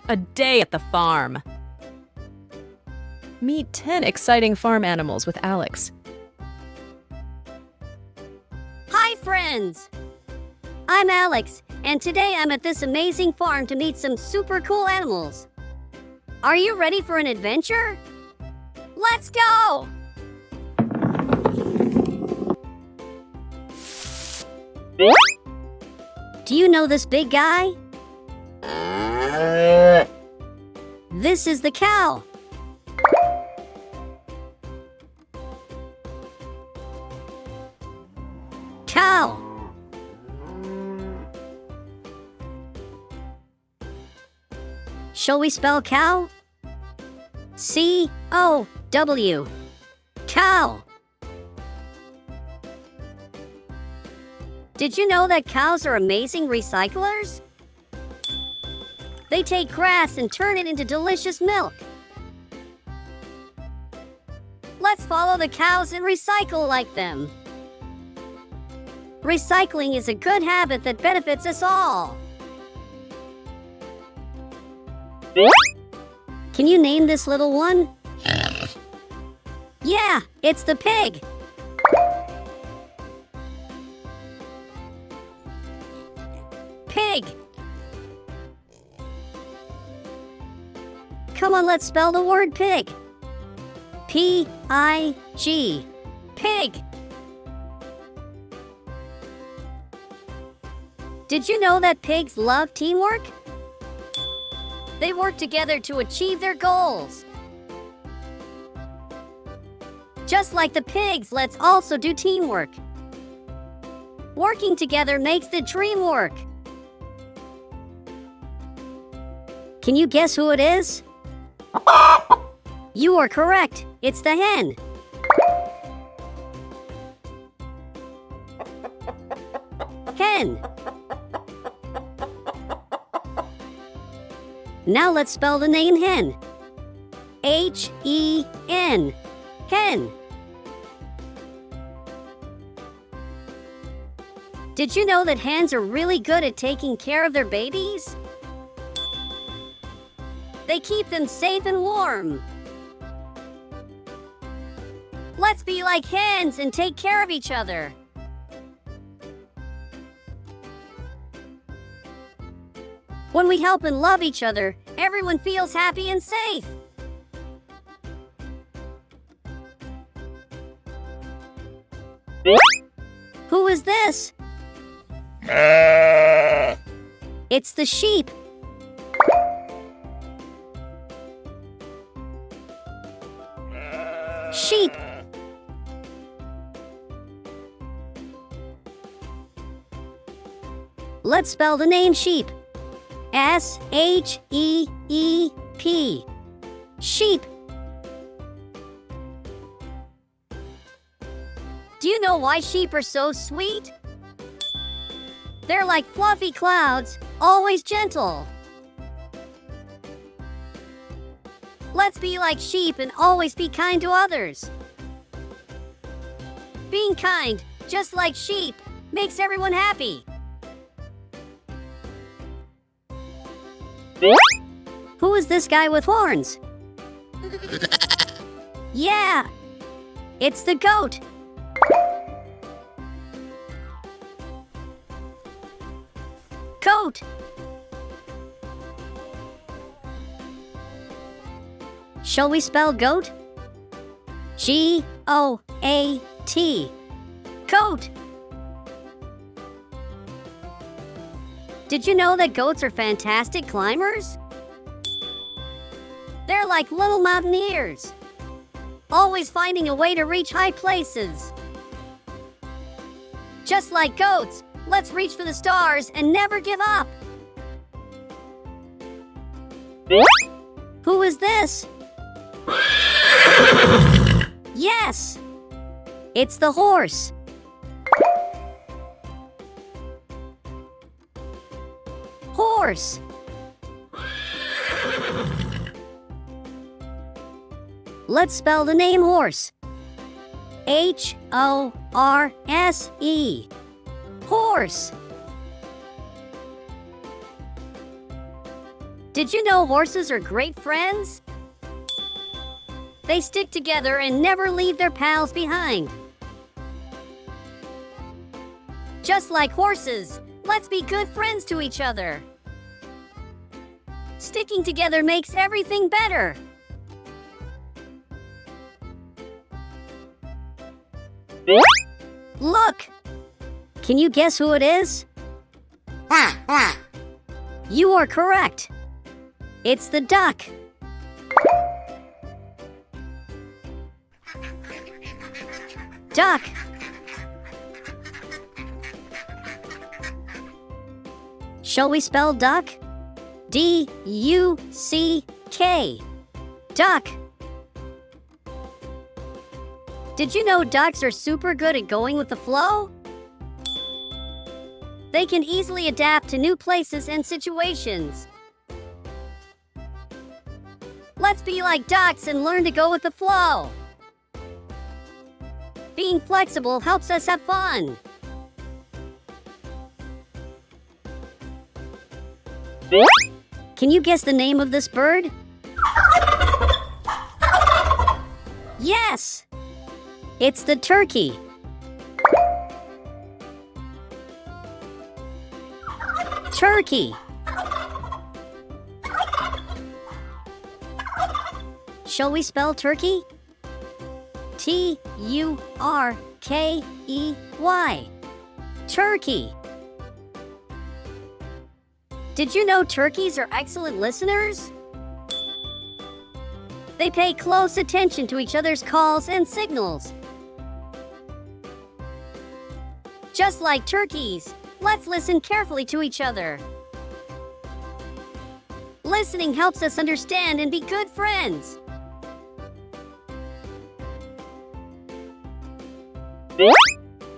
A day at the farm. Meet 10 exciting farm animals with Alex. Hi, friends! I'm Alex, and today I'm at this amazing farm to meet some super cool animals. Are you ready for an adventure? Let's go! Do you know this big guy? This is the cow. Cow. Shall we spell cow? C-O-W. Cow. Did you know that cows are amazing recyclers? They take grass and turn it into delicious milk. Let's follow the cows and recycle like them. Recycling is a good habit that benefits us all. Can you name this little one? Yeah, it's the pig. Pig. Come on, let's spell the word pig. P-I-G. Pig. Did you know that pigs love teamwork? They work together to achieve their goals. Just like the pigs, let's also do teamwork. Working together makes the dream work. Can you guess who it is? You are correct. It's the hen. Hen. Now let's spell the name hen. H-E-N. Hen. Did you know that hens are really good at taking care of their babies? They keep them safe and warm. Let's be like hens and take care of each other. When we help and love each other, everyone feels happy and safe. Who is this? It's the sheep. Sheep. Let's spell the name sheep. S-H-E-E-P. Sheep. Do you know why sheep are so sweet? They're like fluffy clouds, always gentle. Let's be like sheep and always be kind to others. Being kind, just like sheep, makes everyone happy. Who is this guy with horns? Yeah, it's the goat. Goat. Shall we spell goat? G-O-A-T. Goat. Did you know that goats are fantastic climbers? They're like little mountaineers, always finding a way to reach high places. Just like goats, let's reach for the stars and never give up. Who is this? Yes, it's the horse. Horse. Let's spell the name horse. H-O-R-S-E. Horse. Did you know horses are great friends? They stick together and never leave their pals behind. Just like horses, let's be good friends to each other. Sticking together makes everything better. Look! Can you guess who it is? You are correct. It's the duck. Duck. Shall we spell duck? D-U-C-K. Duck. Did you know ducks are super good at going with the flow? They can easily adapt to new places and situations. Let's be like ducks and learn to go with the flow. Being flexible helps us have fun. Can you guess the name of this bird? Yes! It's the turkey. Turkey. Shall we spell turkey? T-U-R-K-E-Y. Turkey. Did you know turkeys are excellent listeners? They pay close attention to each other's calls and signals. Just like turkeys, let's listen carefully to each other. Listening helps us understand and be good friends.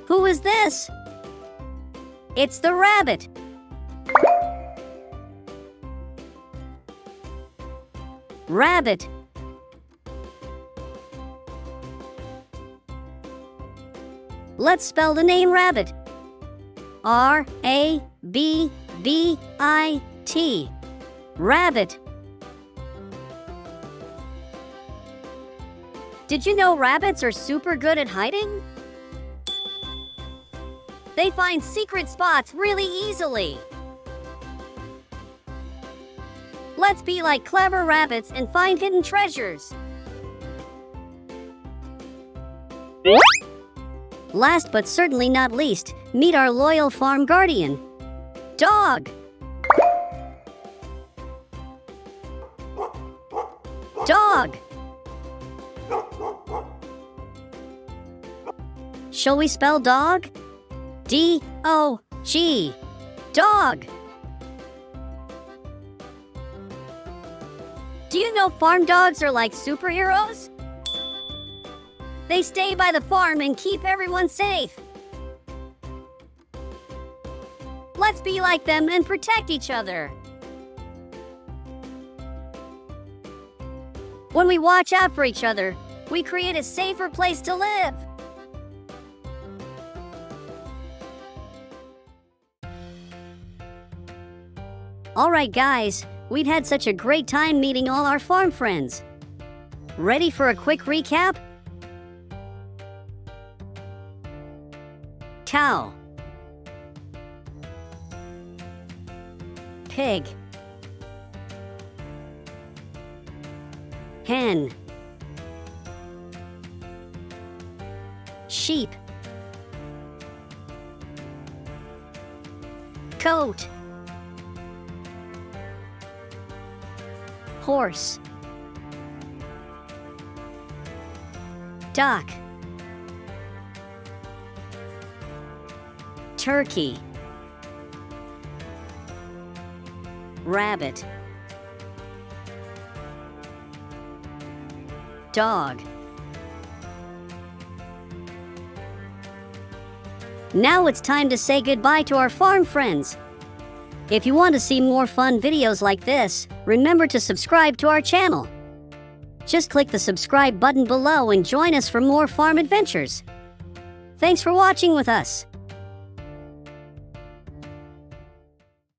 Who is this? It's the rabbit. Rabbit. Let's spell the name rabbit. R-A-B-B-I-T. Rabbit. Did you know rabbits are super good at hiding? They find secret spots really easily. Let's be like clever rabbits and find hidden treasures. Last but certainly not least, meet our loyal farm guardian, dog. Dog. Shall we spell dog? D-O-G. Dog. Do you know farm dogs are like superheroes? They stay by the farm and keep everyone safe. Let's be like them and protect each other. When we watch out for each other, we create a safer place to live. All right, guys, we've had such a great time meeting all our farm friends. Ready for a quick recap? Cow. Pig. Hen. Sheep. Goat. Horse. Duck. Turkey. Rabbit. Dog. Now it's time to say goodbye to our farm friends. If you want to see more fun videos like this, remember to subscribe to our channel. Just click the subscribe button below and join us for more farm adventures. Thanks for watching with us.